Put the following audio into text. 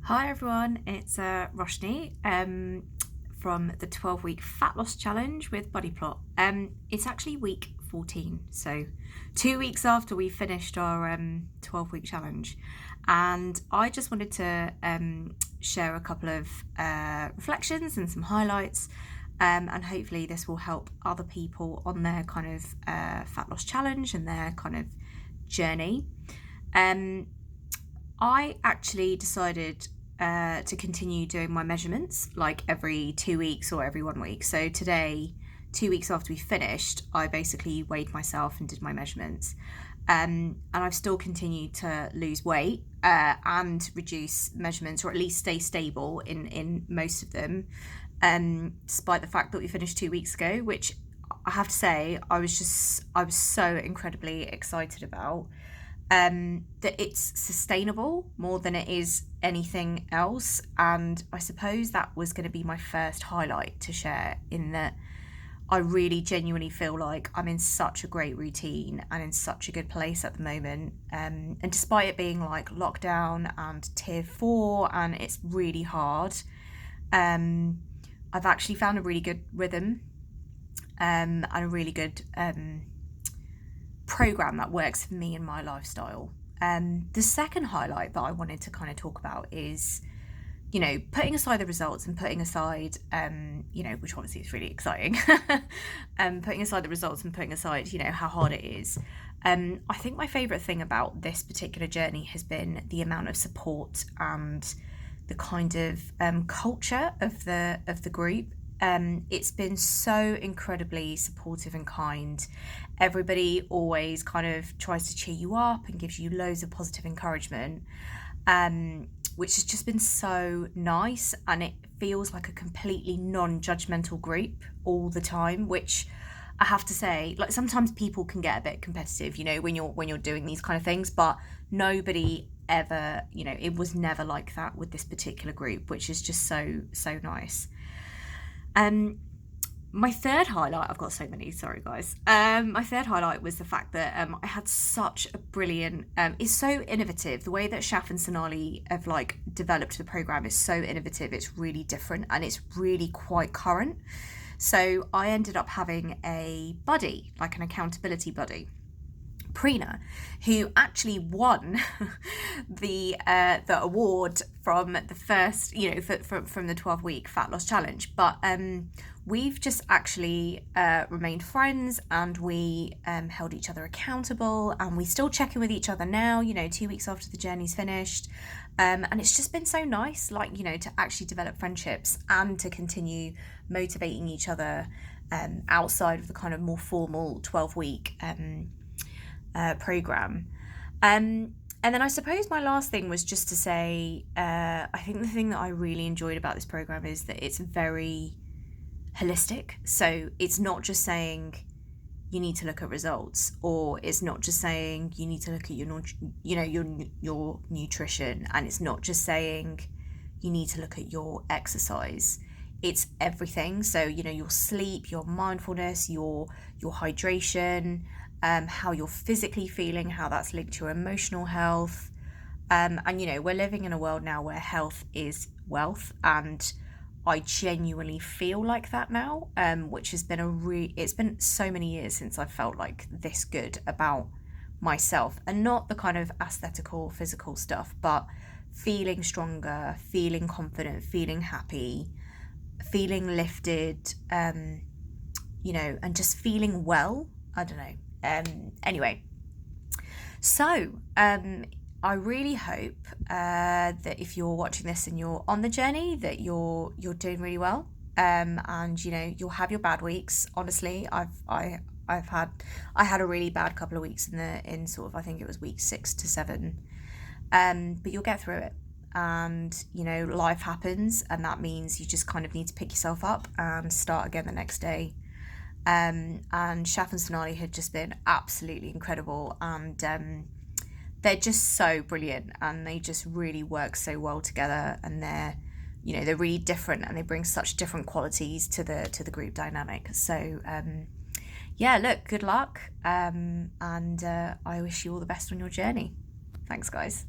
Hi everyone, it's Roshnee from the 12-week fat loss challenge with Body Plot. It's actually week 14, so 2 weeks after we finished our 12-week challenge, and I just wanted to share a couple of reflections and some highlights, and hopefully this will help other people on their kind of fat loss challenge and their kind of journey. I actually decided to continue doing my measurements like every 2 weeks or every 1 week. So today, 2 weeks after we finished, I basically weighed myself and did my measurements. And I've still continued to lose weight and reduce measurements, or at least stay stable in most of them, despite the fact that we finished 2 weeks ago, which I have to say I was so incredibly excited about. That it's sustainable more than it is anything else. And I suppose that was going to be my first highlight to share, in that I really genuinely feel like I'm in such a great routine and in such a good place at the moment. And despite it being like lockdown and tier 4 and it's really hard, I've actually found a really good rhythm and a really good program that works for me and my lifestyle. The second highlight that I wanted to kind of talk about is, putting aside the results and putting aside, which obviously is really exciting, putting aside the results and putting aside, how hard it is. I think my favourite thing about this particular journey has been the amount of support and the kind of culture of the group. It's been so incredibly supportive and kind. Everybody always kind of tries to cheer you up and gives you loads of positive encouragement, which has just been so nice. And it feels like a completely non-judgmental group all the time, which I have to say, like, sometimes people can get a bit competitive, when you're doing these kind of things, but nobody ever, it was never like that with this particular group, which is just so nice. My third highlight, I've got so many, sorry guys. My third highlight was the fact that I had such a brilliant, it's so innovative. The way that Shaf and Sonali have like developed the program is so innovative. It's really different and it's really quite current. So I ended up having a buddy, like an accountability buddy, Prina, who actually won the award from the first, from the 12-week fat loss challenge. But we've just actually remained friends, and we held each other accountable, and we still check in with each other now, 2 weeks after the journey's finished. And it's just been so nice, to actually develop friendships and to continue motivating each other outside of the kind of more formal 12-week program. And then I suppose my last thing was just to say, I think the thing that I really enjoyed about this program is that it's very holistic. So it's not just saying you need to look at results, or it's not just saying you need to look at your nutrition, and it's not just saying you need to look at your exercise. It's everything. So your sleep, your mindfulness, your hydration, how you're physically feeling, how that's linked to your emotional health. And we're living in a world now where health is wealth, and I genuinely feel like that now, which has been it's been so many years since I've felt like this good about myself, and not the kind of aesthetical physical stuff, but feeling stronger, feeling confident, feeling happy, feeling lifted, and just feeling well. I don't know. Anyway, so I really hope that if you're watching this and you're on the journey, that you're doing really well, and you'll have your bad weeks. Honestly, I had a really bad couple of weeks in sort of, I think it was week 6 to 7, but you'll get through it. And life happens, and that means you just kind of need to pick yourself up and start again the next day. And Shaf and Sonali had just been absolutely incredible, and they're just so brilliant, and they just really work so well together, and they're really different, and they bring such different qualities to the group dynamic. So look, good luck, and I wish you all the best on your journey. Thanks guys.